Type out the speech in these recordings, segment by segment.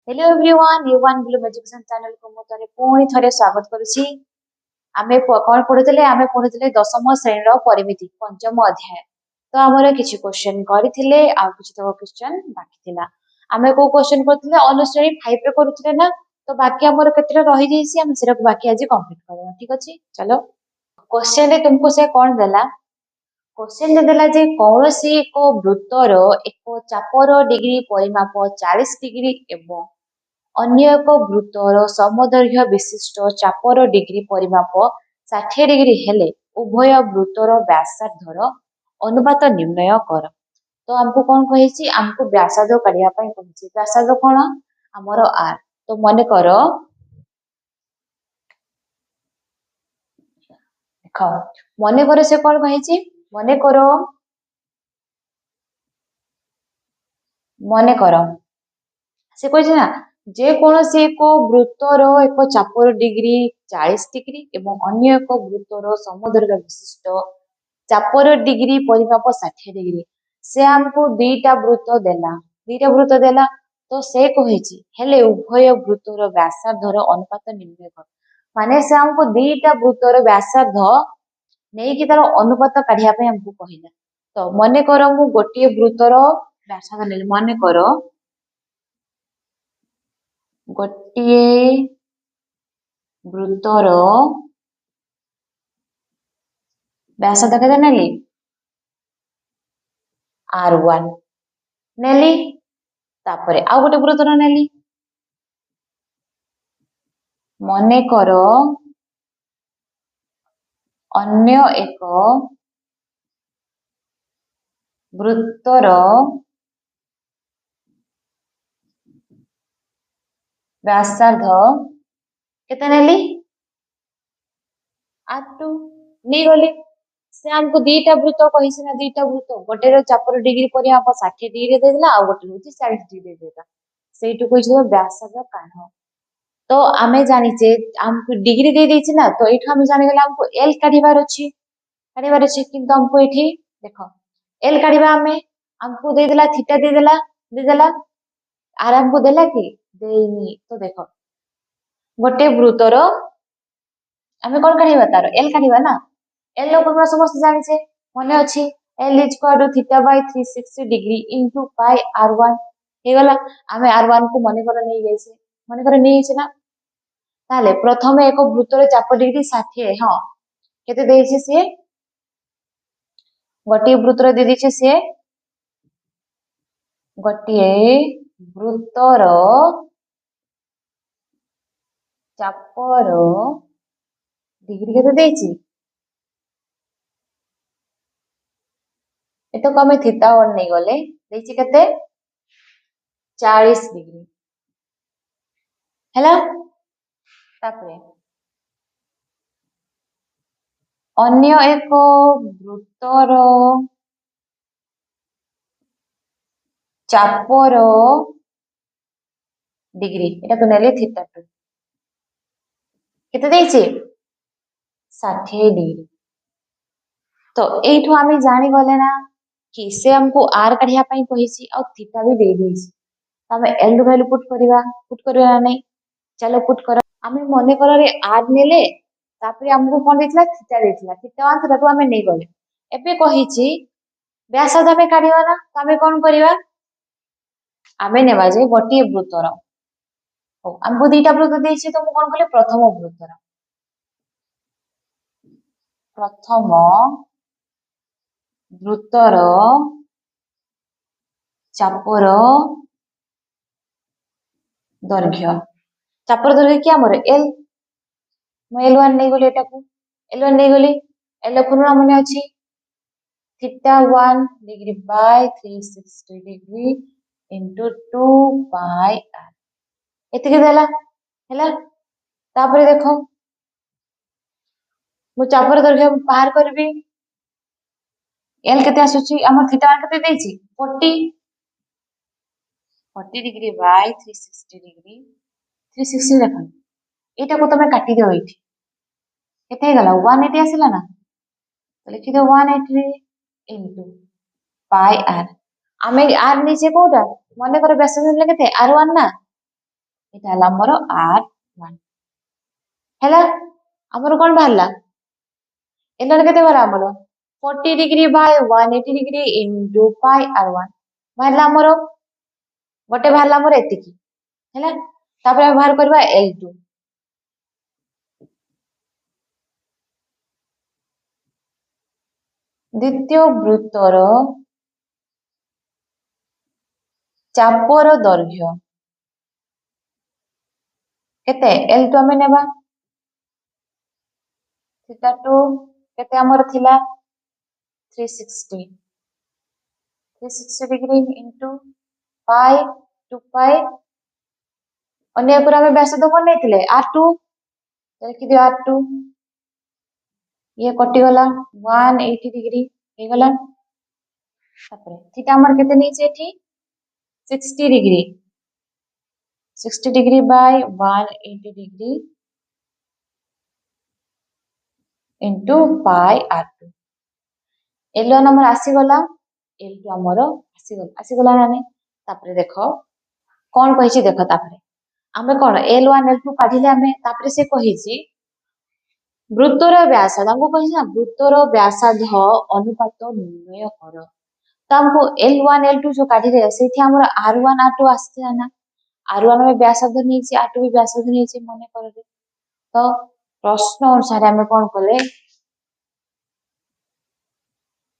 Hello everyone यू1 globe education channel को मु तरे पुणी थरे स्वागत करुछि। आमे कोन पढुतले आमे पढुतले दशम श्रेणी परिमिति पंचम अध्याय। तो हमर किछि क्वेश्चन करिथिले आ किछि तो क्वेश्चन बाकी थिला। आमे को क्वेश्चन करथिले अनुश्रेणी 5 पे करूथिले ना, तो बाकी हमर केतरा रहि जैसी हम सिरक बाकी आज कंप्लीट करबा। ठीक अछि, चलो क्वेश्चन रे तुमको से कोन देला। क्वेश्चन रे देला जे कौनसी एक वृत्तर एक चापर डिग्री परिमाप 40 डिग्री एवं अन्य एक वृत्तर समदैर्घ्य विशिष्ट चापर डिग्री परिमाप 60 डिग्री हेले उभय वृत्तर व्यासार्धर अनुपात निर्णय कर। तो हमको कौन कही हमको व्यासार्ध काढ़िया पई कहिछि। व्यासार्ध कौन हमर आर। तो मन कर देख मन कर से कौन कही मन कर से कही ना जे कौनसी एक वृत्तर एक चापर डिग्री 40 डिग्री एवं अन्य एक वृत्तर समदैर्घ्य विशिष्ट चापर डिग्री परिमाप 60 डिग्री से हमको दीटा वृत्त देला तो से कही हेले उभय वृत्तर व्यासार्धर अनुपात निर्णय कर। माने से हमको दीटा वृत्तर व्यासार्ध नहीं कि तार अनुपात काढ़िया पे हमको कहला। तो मने कर मु गोटे वृत्तर व्यासार्ध नेली। मने कर गोटे वृत्तर व्यासार्ध केते नेली R1 नेली। तापरे आ गोटे वृत्तर नेली। मने कर अन्य एक वृत्तर व्यासार्ध केते नेली R2 नहीं गली। से हमको दीटा वृत्त कही ना दीटा वृत्त गोटे चापर डिग्री परिमाप 60 डिग्री दे देला आ गोटे होची 40 डिग्री दे देला। सेटु कहि व्यासार्ध काढ़। तो आमे जानिचे हमको डिग्री दे देछि ना, तो एठा हम जानि गेला हमको एल काढिबार अछि किंतु हमको एठी देखो एल काढिबा हमको दे देला थीटा दे देला आर हमको देला कि देनी। तो देखो गोटे वृत्तर आमे कोन काढिबा तार एल काढिबा ना। एल लोग हमरा समस्त जानिछे मने अछि L is equal to theta by 360 degree into pi r1 हे गला। आमे r1 को मने कर नै जाइछे मने कर नै हिचे ना। ताले प्रथमे एक वृत्तर चाप डिग्री 60 हां केते देइछे से गोटे वृत्तर दे दिछे से गोटे वृत्तर चापर डिग्री केते देइछि एतो कमे थीटा और नहीं गले देइछि केते 40 डिग्री हैला। तापरे अन्य एक वृत्तर चापर डिग्री एटा तो नेले थीटा 2 केते देइछि 60 डिग्री। तो एठो आमे जानि गले ना कि से हमको आर काढिया पई कहिछि आ थीटा भी दे देइछि। हमें एल रू वैल्यू पुट करबा ना नहीं। चलो पुट कर आमे मने कर रे आर नेले तापरे हमको कोन देथिला थीटा 1 थीटा 2 आमे नै गले। एबे कहिछि व्यासार्ध आमे काढिबा ना, तो आमे कोन करबा आमे नेबा जे गोटे वृत्तर हो हमको दीटा वृत्त देइछि। तो मु कोन कले प्रथम वृत्तर चापर दैर्घ्य चापर दैर्घ्य क्या मोर एल मु L1 नै गले एटा को L1 नै गले एल फॉर्मूला मने अछि theta 1 degree by 360 degree into 2 pi r एते के देला हैला। तापरे देखो मु चापर दैर्घ्य बाहर करबी एल केते आसुची हमर थीटा केते देइछि 40 डिग्री बाय 360 डिग्री 360 देखो एटा को तमे काटी दियो एठी केते गला 180 आसिला ना। तो लिखि दो 180 इनटू पाई r आमे r नीचे कोटा मने कर व्यासार्ध केते r1 ना। এটা ହେଲା ଆମର R1 ହେଲା। ଆମର କଣ ବାହାରିଲା ଏଲର କେତେ ବାହାରିଲା ଆମର 40 degree by 180 degree into pi R1 ବାହାରିଲା ଆମର ଗୋଟେ ବାହାରିଲା ଆମର ଏତିକି ହେଲା। ତାପରେ ଆମେ ବାହାର କରିବା L2 ଦ୍ୱିତୀୟ ବୃତ୍ତର ଚାପର ଦୈର୍ଘ୍ୟ କେତେ L2 ଆମେ ନେବା थीटा 2 केते हमर थिला 360 डिग्री इनटू पाई 2 पाई अन्य पुरा में व्यास तो कोन नेथिले R2 लिखि दियो R2 ये कटि गला 180 डिग्री हे गला तापर थीटा हमर केते नै छै एठी 60 degree 60 degree by 180 degree into pi R2 L1 हमर आसी गला L2 हमर आसी गला नानी तापर देखो कोन कहिछि देखो तापर आमे कोन L1 L2 काढिले आमे तापर से कहिछि वृत्तर व्यासार्ध हमको कहिछि ना वृत्तर व्यासार्ध अनुपात निर्णय कर तो हमको L1 L2 जो काढिले सेठी हमर R1 R2 आस्थिला ना R1 में व्यासार्ध नेछि R2 भी व्यासार्ध नेछि मने करबे तो प्रश्न अनुसार आमे कोन कले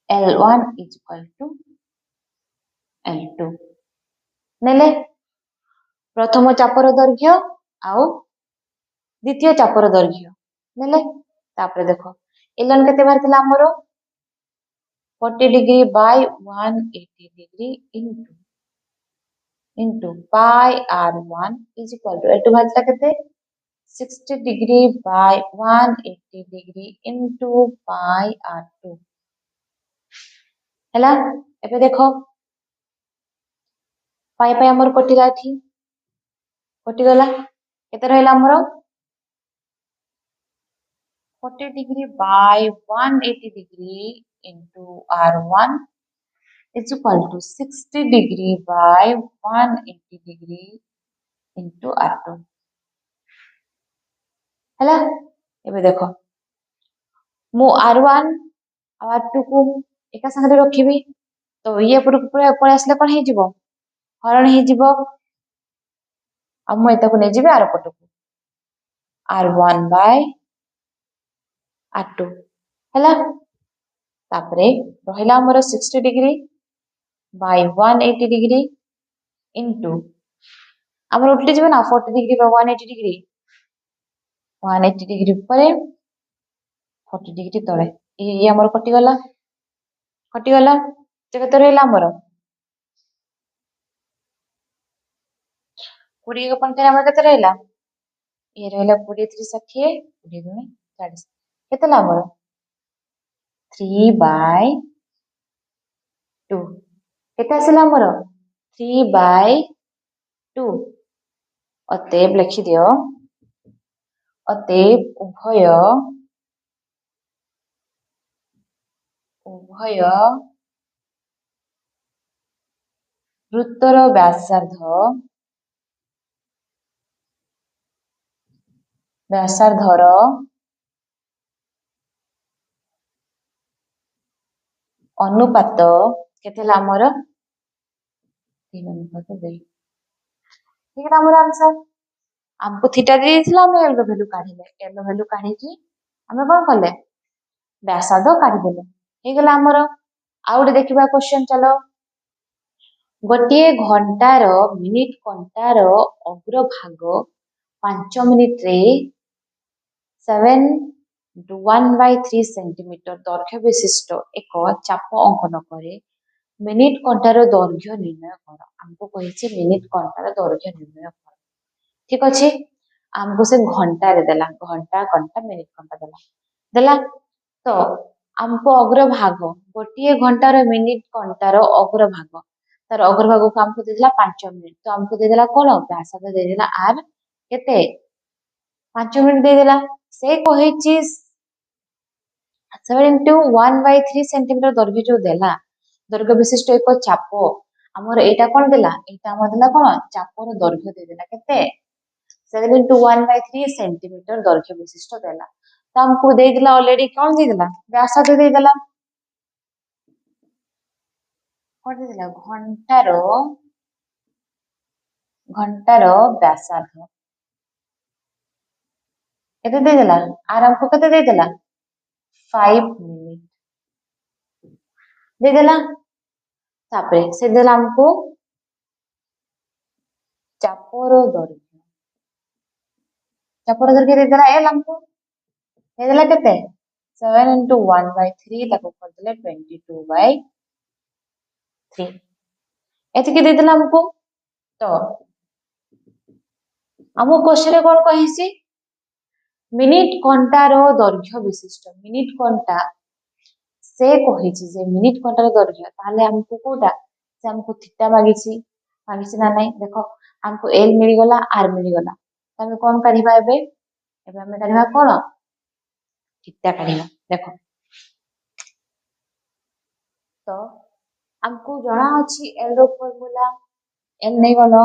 L1 is equal to L2 नेले प्रथम चापर दैर्घ्य आउ द्वितीय चापर दैर्घ्य नेले तापर देखो L1 केते बाहर थिला हमरो 40 degree by 180 degree into pi R1 is equal to L2 बाहर थिला केते 60 degree by 180 degree into pi R2 हैला एबे देखो पाई पाई हमर कटिला एठी कटि गला केते रहला हमरो 40 degree by 180 degree into R1 is equal to 60 degree by 180 degree into R2 हैला एबे देखो मु R1 और R2 को एका संगे रखिबी तो ये पूरा पळे आसले कोन हे जिवो हरण हे जिवो अब मैं एताको नै जिबे आर पटको R1 बाय R2 हैला तापरे रहिला हमर 60 डिग्री बाय 180 डिग्री इनटू हमर उल्टे जिबे ना 40 डिग्री बाय 180 डिग्री 180 डिग्री ऊपर 40 डिग्री तळे ये हमर कटि गला जे केते रहला हमर 20 के पंखे हमर केते रहला ये रहला 20 3 60 20 गुणे 40 केते ला हमर 3 बाय 2 केते आसिला हमर 3 बाय 2 अतएव लिखि दियो अतएव उभय वृत्तर व्यासार्धर अनुपात केतेला हमर 3:2 ठीक है हमर आंसर हमको थीटा दे दिसला हम एल रो वैल्यू काढिले एल रो वैल्यू काढी हमें कोन करले व्यासार्ध काढी देले हे गेला हमर आउट देखिबा क्वेश्चन चलो गोटे घंटार मिनिट घंटार अग्रभाग 5 मिनिट रे 7.1/3 सेंटीमीटर दैर्घ्य विशिष्ट एक चाप अंकन करे मिनिट घंटार दैर्घ्य निर्णय कर हमको कहिছে मिनिट घंटार दैर्घ्य निर्णय कर ठीक अछि हमको से घंटा रे देला घंटा घंटा मिनिट घंटा देला तो हमको अग्रभाग गोटे घंटार मिनिट घंटार अग्रभाग तार अग्रभाग को हमको दे देला 5 मिनिट तो हमको दे देला कोन व्यासार्ध दे देला r केते 5 मिनिट दे देला से कहिछि 7.1/3 सेंटीमीटर दैर्घ्य जो देला दैर्घ्य विशिष्ट एक चाप हमर एटा कोन देला एटा हमर देला कोन चापर दैर्घ्य दे देला केते 7 into 1/3 सेंटीमीटर दैर्घ्य विशिष्ट देला तो हमको दे दिला ऑलरेडी कौन दे दिला व्यासार्ध दे दिला कौन दे दिला घंटार व्यासार्ध केते दे दिला आर हमको केते दे दिला 5 मिनिट दे दिला तापरे से देला हमको चापर दैर्घ्य दे दिला एल हमको दे दिला केते 7 into 1/3 ताको कर दिले 22/3 एतिके दे दिला हमको तो हमको क्वेश्चन रे कोन कहिसी मिनिट घंटार दैर्घ्य विशिष्ट मिनिट घंटा से कहिछि जे मिनिट घंटार दैर्घ्य ताले हमको कोटा से हमको थीटा मागिछि ना नहीं देखो हमको एल मिल गला आर मिल गला तमे कोन काढिबा एबे हमें काढिबा कोन थीटा काढिबा देखो तो हमको जଣା अछि एल रो फार्मूला एल नहीं गलो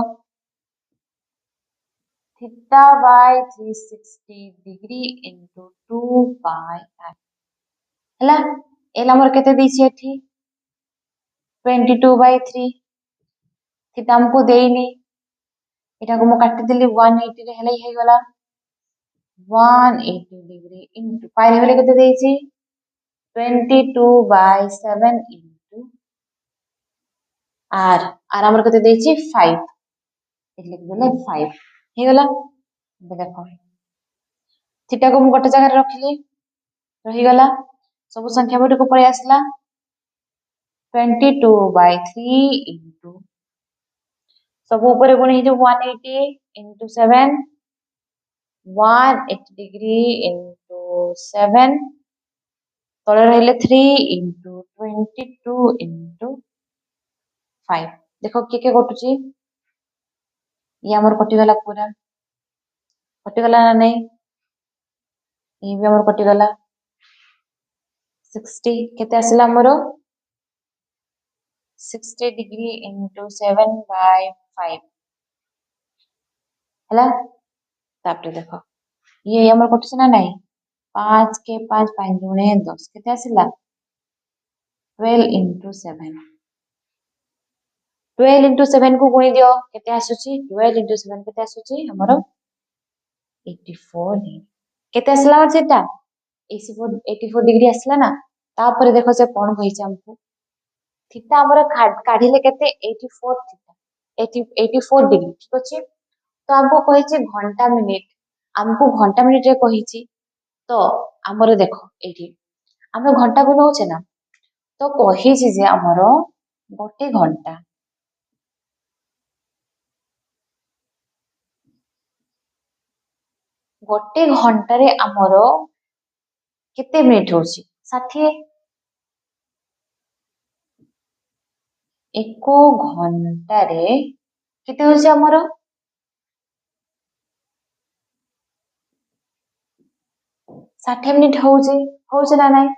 theta by 360 degree into 2 by r हला एल हमर केते दिछि एठी 22/3 थीटा हमको देइनी एटा को मु काटि देली 180 रे हेलै हे गला 180 डिग्री into पाई हेले केते देइछि 22/7 into r r हमर केते देइछि 5 लिख देले 5 हे गला देखो थीटा को मु गोटे जगह रखिली रही गला सब संख्या बटे को पळे आसला 22/3 into सब ऊपर गुणी जो 180 into 7 180 डिग्री into 7 तळे रहले 3 into 22 into 5 देखो के कटुची ये हमर कटि गला पूरा कटि गला ना नहीं ये भी हमर कटि गला 60 केते आसला हमरो 60 डिग्री into 7/5 हला तापरे देखो ये हमर कटि ना नहीं 5 के 5 5 गुणे 10 केते आसला 12 into 7 12 into 7 को गुणी दियो केते आसुची 12 into 7 केते आसुची हमरो 84 डिग्री केते आसला सेटा 84 डिग्री आसला ना तापर देखो से कोन कहिछ हमको थीटा हमर काढिले केते 84 थीटा 84 डिग्री ठीक अछि तो हमको कहिछ घंटा मिनिट हमको घंटा मिनिट रे कहिछ तो हमर देखो एठी हम घंटा को नउछे ना तो कहिछ जे हमर गोटे घंटा गोटे घंटा रे हमर केते मिनिट होछि 60 एको घंटा रे केते होछि हमर 60 मिनिट होଉଛି ना नहीं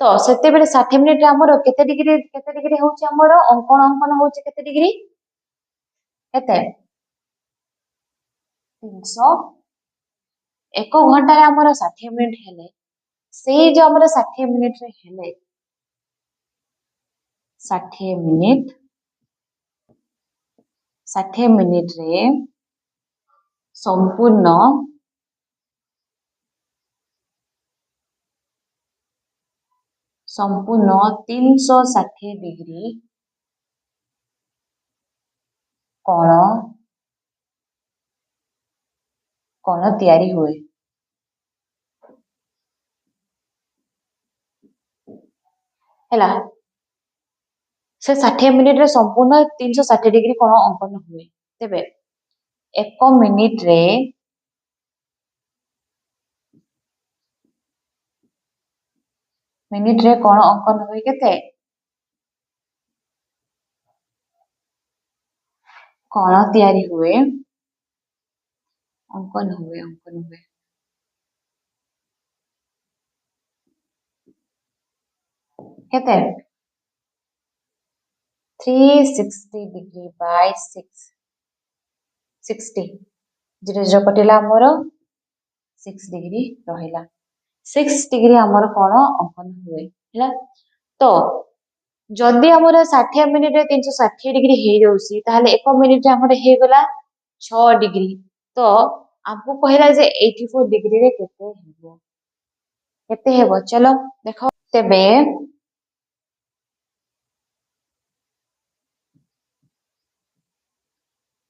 तो सेते बेले 60 मिनिट हमर केते डिग्री होଉଛି हमर अंकन होଉଛି केते डिग्री केते 300 एको घंटा रे हमर 60 मिनिट हेले सेई जो हमर 60 मिनिट रे हेले 60 मिनिट रे संपूर्ण 360 डिग्री कोण तैयारी हुए हैला से 60 मिनिट रे संपूर्ण 360 डिग्री कोण अंकन हुए तेबे 1 मिनिट रे कोण अंकन हुए केते कोण तैयारी हुए अंकन हुए केते 360 डिग्री by 6 60 0 0 कटिला आमर 6 डिग्री रहिला 6 डिग्री आमर कौन अंकन हुए है तो जदि आमर 60 मिनिट 360 डिग्री हो जाऊँगी ताहले 1 मिनिट आमर हो गला 6 डिग्री तो आपको कहला जे 84 डिग्री रे केते हेबो चलो देखो तेबे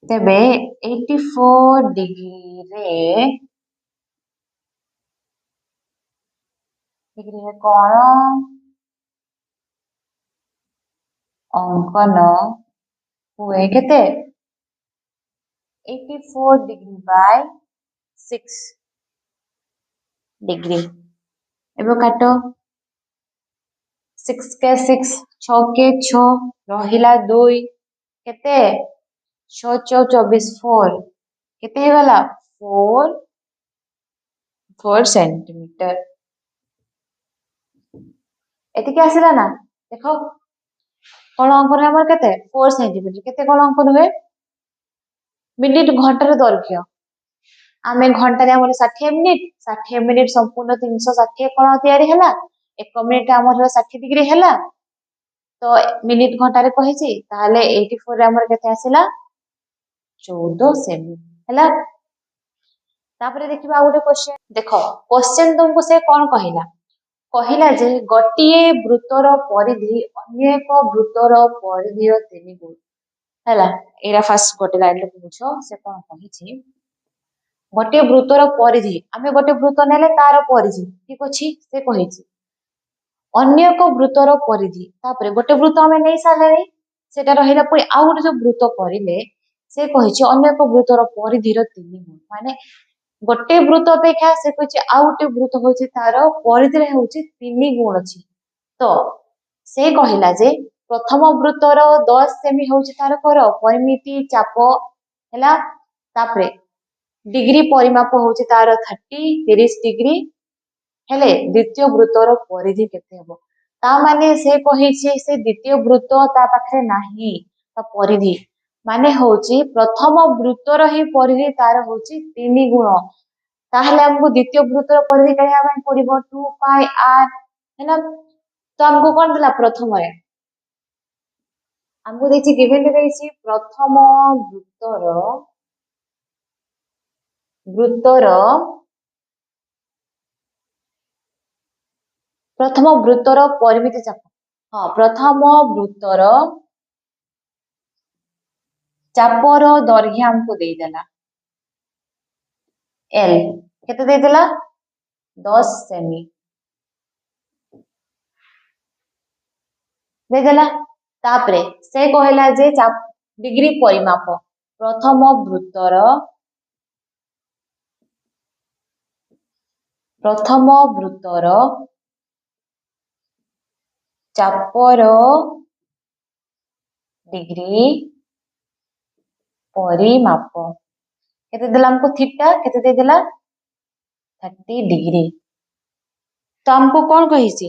तेबे 84 डिग्री रे कौन अंकन हुए केते 84 डिग्री बाय 6 डिग्री एबो काटो 6 के 6 6 के 6 रहिला 2 केते 6 4 24 4 केते हे वाला 4 सेंटीमीटर एति के आसिला ना देखो कोन अंकन हमर केते 4 सेंटीमीटर केते कोन अंकन हुए मिनिट घंटार दैर्घ्य आमे घंटा रे हमर 60 मिनिट संपूर्ण 360 कोन तयारी हला 1 मिनिट हमर 60 डिग्री हला तो मिनिट घंटा रे कहिछि ताले 84 रे हमर केते आसिला 14 सेमी हला तापरे देखिबा आ गोटे क्वेश्चन देखो क्वेश्चन तुमको से कोन कहिला जे गोटिए वृत्तर परिधि अन्य एक वृत्तर परिधिर 3 गुण हला एरा फर्स्ट गोटे लाइन रे बुझो से कोन कहिछि गोटे वृत्तर परिधि आमे गोटे वृत्त नेले तार परिधि ठीक अछि से कहिछि अन्य एक वृत्तर परिधि तापरे गोटे वृत्त आमे नै साले सेटा रहिला पुनी आ गोटे जो वृत्त करिले से कहिछि अन्य एक वृत्तर परिधिर 3 गुण माने गोटे वृत्त अपेक्षा से कहिछि आ गोटे वृत्त होछि तार परिधि होछि 3 गुण अछि तो से कहिला जे प्रथम वृत्तर 10 सेमी होछि तार कर परिमिति चाप हैला तापरे डिग्री परिमाप होछि तार 30 डिग्री हेले द्वितीय वृत्तर परिधि केते हेबो ता माने से कहिछि से द्वितीय वृत्त ता पाखरे नाही ता परिधि माने होछि प्रथम वृत्तर ही परिधि तार होछि 3 गुण ताहले हमको द्वितीय वृत्तर परिधि कहिया ପାଇଁ पड़िबो 2 पाई r हैला तो हमको कोन दिला प्रथम रे हमको देखि गिवन देछि प्रथम वृत्तर प्रथम वृत्तर परिमिति चाप हाँ प्रथम वृत्तर चापर दैर्घ्य हमको दे देला एल केते दे देला 10 सेमी दे देला तापरे से कहला जे चाप डिग्री परिमाप प्रथम वृत्तर चापर डिग्री परिमाप केते देला हमको थीटा केते दे देला 30 डिग्री तो हमको कौन कहिछि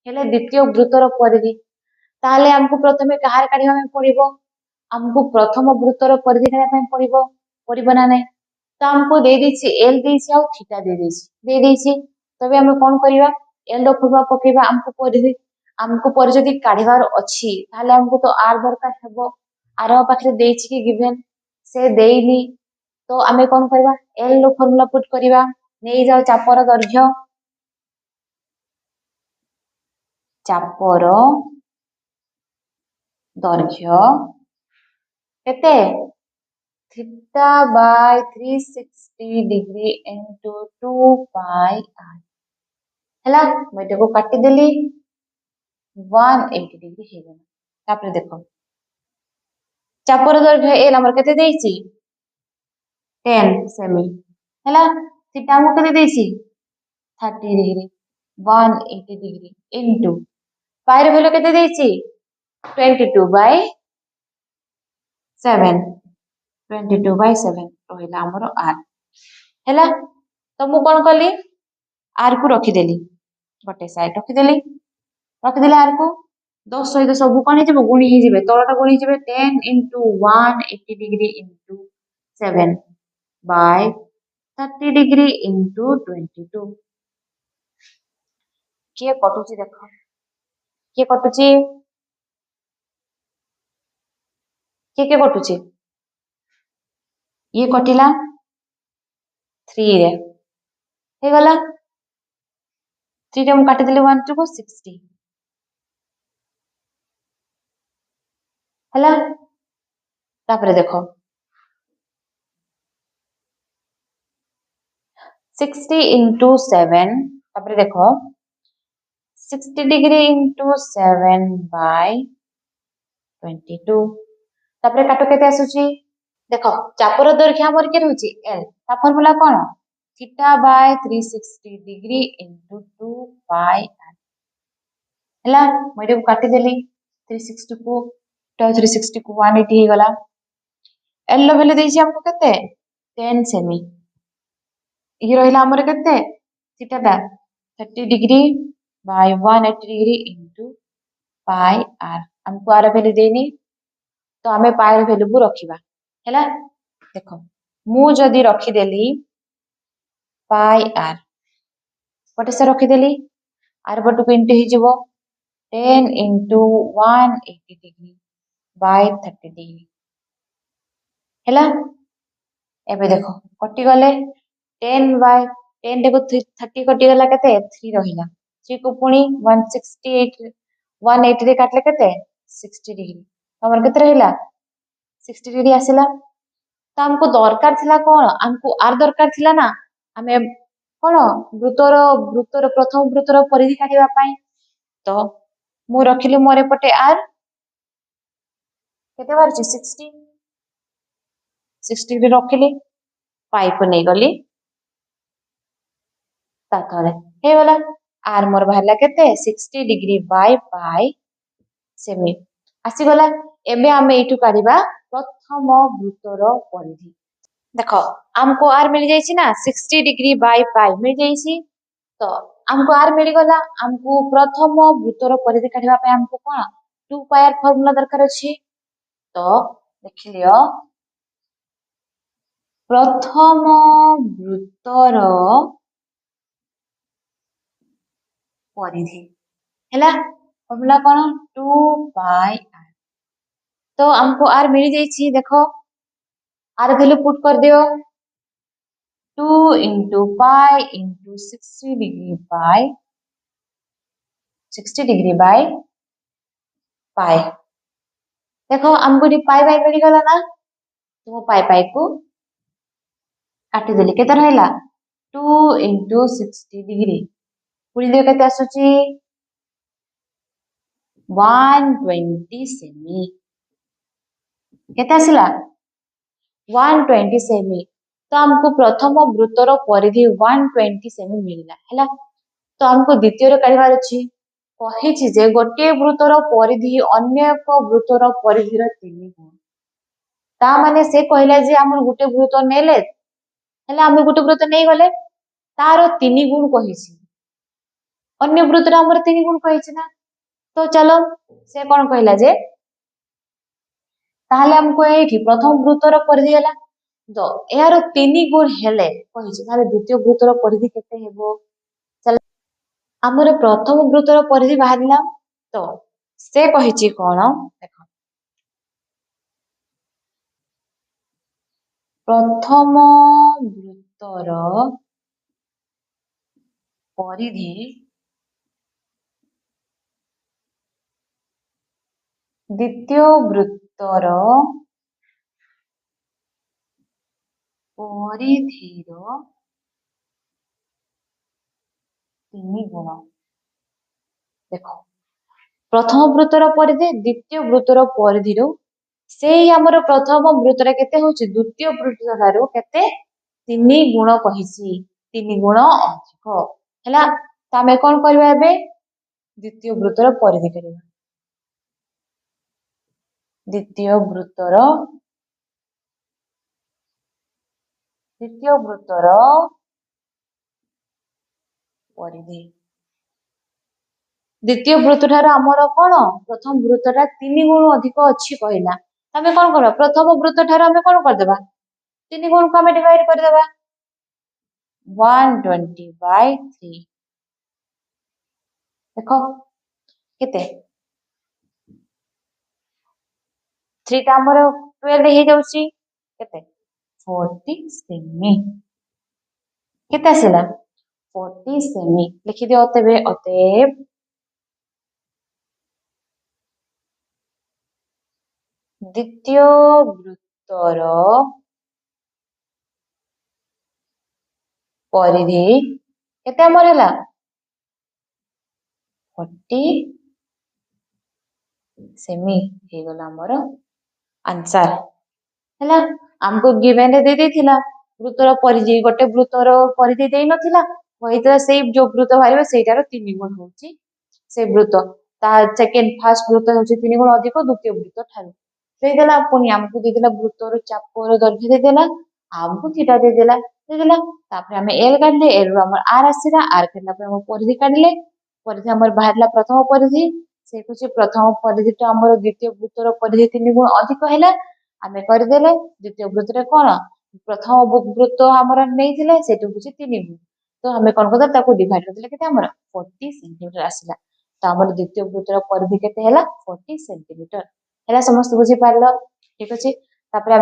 हेले द्वितीय वृत्तर परिधि ताले हमको प्रथमे कहार काढिबा में पड़िबो हमको प्रथम वृत्तर परिधि काढिबा में पड़िबो ना नै तो हमको दे देछि एल देछि और थीटा दे देछि तबे हम कोन करिबा एल रो फॉर्मूला पकेबा हमको पर जदी काढिबार अछि ताले हमको तो आर दरकार हेबो आर पाखरे देछि कि गिवन से देइनी तो आमे कोन करबा एल रो फॉर्मूला पुट करिबा नै जाओ चापर दैर्घ्य केते theta by 360 degree into 2 pi r हैला मैं को काटी देली 180 डिग्री हे गला तापर देखो चापर दैर्घ्य एल हमर केते देछि 10 सेमी हैला थीटा हमको केते देछि 30 डिग्री 180 डिग्री इनटू पाई रो वैल्यू केते देछि 22 बाय 7 22 बाय 7 रहिला हमर r हैला तो मु कोन कली r को रखी देली गोटे साइड रखी देली r को 10 सहित सब कोन हे जेबो गुणी हे जेबे तळटा गुणी जेबे 10 * 180 डिग्री * 7 by 30 degree into 22 किए कटुची देख किए कटुची किए कटुची ये कटिला 3 रे हे गला 3 रे मु काटी देली 1 टू 60 हला तापरे देखो 60 into 7 तापरे देखो 60 degree into 7 by 22 तापरे काटो केते आसुची देखो चापर दैर्घ्य हमर के रहउची l ता formula cone theta by 360 degree into 2 pi r हला मइडे को काटी देली 360 को 360 को 180 हे गला l लो वैल्यू देछि हमको केते 10 सेमी ये रहिला हमर केते थीटा दा 30 degree by 180 degree into pi r हमको आर वैल्यू देनी तो हमें पाई र वैल्यू को रखिबा हैला देखो मु जदी रखी देली पाई आर पटे से रखी देली आर बटु को इंटू ही जीवो 10 into 180 डिग्री by 30 डिग्री हैला एबे देखो कटि गले 10 by 10 देखो 30 कटि गला केते 3 रहिला 3 को पुनी 168 180 रे काटले केते 60 डिग्री हमर केते रहिला 60 डिग्री आसिला तो हमको दरकार थिला कोन हमको आर दरकार थिला ना हमें कोन वृत्तर प्रथम वृत्तर परिधि काटिबा पई तो मु रखिली मोरे पटे आर केते बारची 60 डिग्री रखिली पाई को नै गली ता तले हे वाला आर मोर बाहरला केते 60 डिग्री बाय पाई सेमी आसी गला एबे हमें एटू काढिबा प्रथम वृत्तर परिधि देखो हमको आर मिल जाइछि ना 60 डिग्री बाय पाई मिल जाइछि तो हमको आर मिल गला हमको प्रथम वृत्तर परिधि काढिबा पे हमको कोन 2 पाई आर फार्मूला दरकार अछि तो देख लियो प्रथम वृत्तर परिधि हैला फार्मूला कोन 2 पाई आर तो हमको आर मिल जाइछि देखो आर वैल्यू पुट कर दियो 2 into pi into 60 degree by 60 degree by pi देखो हमको डी पाई बाय मिल गला ना तो पाई पाई को काटी देली केते रहला 2 into 60 डिग्री पुरी दे केते आसुची 120 सेमी केते आसिला 120 सेमी तो हमको प्रथम वृत्तर परिधि 120 सेमी मिलला हैला तो हमको द्वितीय रे काढिबार अछि कहिछि जे गोटे वृत्तर परिधि अन्य एक वृत्तर परिधिर 3 गुण ता माने से कहला जे हमर गोटे वृत्त नेले हैला हम गोटे वृत्त नै गले तार 3 गुण कहिछि अन्य वृत्तर हमर 3 गुण कहिछि ना तो चलो से कोन कहला जे ताहले हमको एठी प्रथम वृत्तर परिधि हला तो यार 3 गुण हेले कहिछि ताले द्वितीय वृत्तर परिधि केते हेबो चल हमर प्रथम वृत्तर परिधि बाहरिला तो से कहिछि कोन देखो प्रथम वृत्तर परिधि द्वितीय वृत्तर परिधिर 3 गुण देखो प्रथम वृत्तर परिधि द्वितीय वृत्तर परिधिरो सेही हमर प्रथम वृत्तर केते होछि द्वितीय वृत्तर ठारो केते 3 गुण कहिछि 3 गुण अधिक हैला त हमें कोन करबा एबे द्वितीय वृत्तर परिधि करबा द्वितीय वृत्तर परिधि द्वितीय वृत्त ठारो हमर कोन प्रथम वृत्तटा 3 गुण अधिक अछि कहला हमें कोन करबा प्रथम वृत्त ठारो हमें कोन कर देबा तीन गुण को आम डिवाइड करदेबा 120/3 देखो केते 3 टा हमर 12 हे जाउची केते 40 सेमी केते आसिला 40 सेमी लिखि दियो तेबे अतएव द्वितीय वृत्तर परिधि केते हमर हला 40 सेमी हे गला हमर आंसर हैला हमको गिवन दे देथिला वृत्तर परिधि गोटे वृत्तर परिधि देई नथिला होइता सेई जो वृत्त बाहरिबो सेटार 3 गुण होउची से वृत्त ता सेकंड फर्स्ट वृत्त होउची 3 गुण अधिक द्वितीय वृत्त ठारू देदेला पुनी हमको देदेला वृत्तर चापर दैर्घ्य देदेला हमको थीटा देदेला तापर हमें एल काढले एल रो हमर आर आसीला आर काढला पर हम परिधि काढले परिधि हमर बाहरला प्रथम परिधि से कुछ प्रथम परिधि टा हमर द्वितीय वृत्तर परिधि 3 गुण अधिक हैला हमें करदेले द्वितीय वृत्त रे कोन प्रथम वृत्त हमर नेइथिले सेटु कुछ 3 गुण तो हमें कोन करदा ताको डिवाइड करदेले केते हमर 40 सेंटीमीटर आसीला तो हमर द्वितीय वृत्तर परिधि केते हैला 40 सेंटीमीटर हैला समस्त बुझी पारलो ठीक अछि तापर